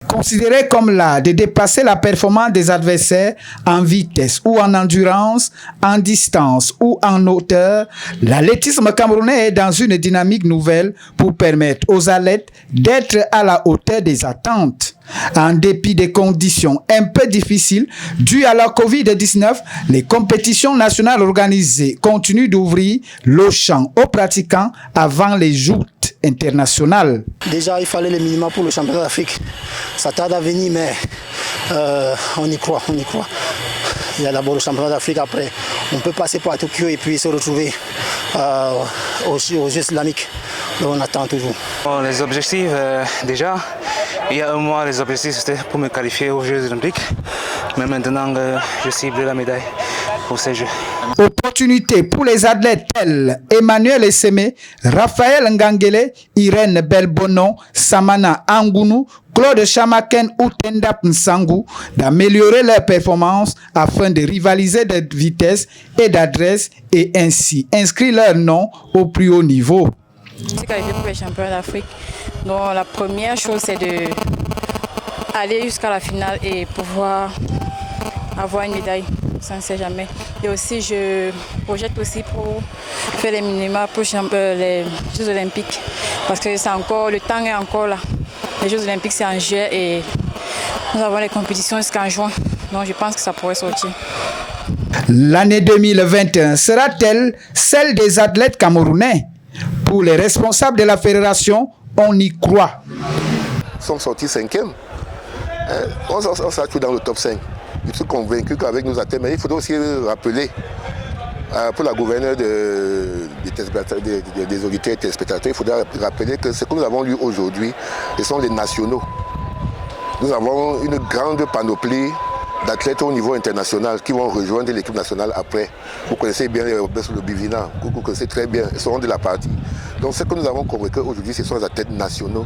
Considéré comme l'art de dépasser la performance des adversaires en vitesse ou en endurance, en distance ou en hauteur, l'athlétisme camerounais est dans une dynamique nouvelle pour permettre aux athlètes d'être à la hauteur des attentes. En dépit des conditions un peu difficiles dues à la Covid-19, les compétitions nationales organisées continuent d'ouvrir le champ aux pratiquants avant les joutes internationales. Déjà, il fallait les minima pour le championnat d'Afrique. Ça tarde à venir, mais on y croit. Il y a d'abord le championnat d'Afrique, après on peut passer par Tokyo et puis se retrouver aux Jeux islamiques. Donc on attend toujours. Bon, les objectifs, déjà, il y a un mois, les objectifs c'était pour me qualifier aux Jeux olympiques. Mais maintenant, je cible la médaille pour ces Jeux. Opportunité pour les athlètes tels Emmanuel Essémé, Raphaël Ngangele, Irène Belbonon, Samana Angounou, Claude Chamaken ou Tendap Nsangou d'améliorer leur performance afin de rivaliser de vitesse et d'adresse et ainsi inscrire leur nom au plus haut niveau. Je suis qualifié pour les championnats d'Afrique. Donc la première chose c'est d'aller jusqu'à la finale et pouvoir avoir une médaille, ça ne sait jamais. Et aussi je projette aussi pour faire les minima pour les Jeux olympiques parce que c'est encore, le temps est encore là. Les Jeux olympiques c'est en juillet et nous avons les compétitions jusqu'en juin. Donc je pense que ça pourrait sortir. L'année 2021 sera-t-elle celle des athlètes camerounais? Pour les responsables de la fédération, on y croit. Ils sont sortis 5e. On sera tout dans le top 5. Je suis convaincu qu'avec nos athlètes, mais il faudra aussi rappeler pour la gouverneure des auditeurs et téléspectateurs, il faudra rappeler que ce que nous avons lu aujourd'hui, ce sont les nationaux. Nous avons une grande panoplie d'athlètes au niveau international qui vont rejoindre l'équipe nationale après. Vous connaissez bien le Bivina, vous connaissez très bien, ils seront de la partie. Donc ce que nous avons convoqué aujourd'hui, ce sont les athlètes nationaux.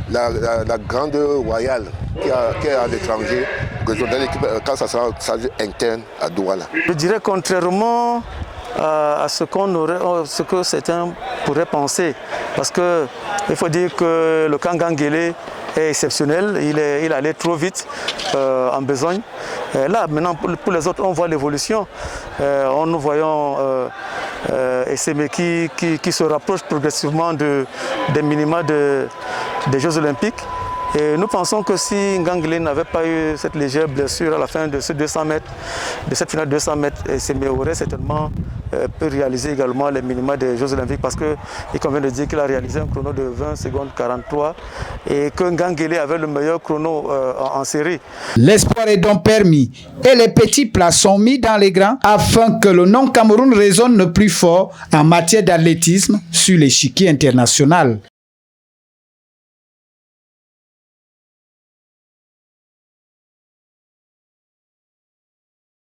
La grande royale qui est à l'étranger, rejoindra l'équipe quand ça sera interne à Douala. Je dirais contrairement à ce que certains pourraient penser, parce qu'il faut dire que le camp Ngangele est exceptionnel, il allait trop vite en besogne. Là, maintenant, pour les autres, on voit l'évolution. Nous voyons Essémé qui se rapproche progressivement des minima des Jeux olympiques. Et nous pensons que si Ngangele n'avait pas eu cette légère blessure à la fin de cette finale de 200 mètres, Essémé aurait certainement pu réaliser également les minima des Jeux olympiques parce qu'il convient de dire qu'il a réalisé un chrono de 20 secondes 43 et que Ngangele avait le meilleur chrono en série. L'espoir est donc permis et les petits plats sont mis dans les grands afin que le nom Cameroun résonne plus fort en matière d'athlétisme sur l'échiquier international.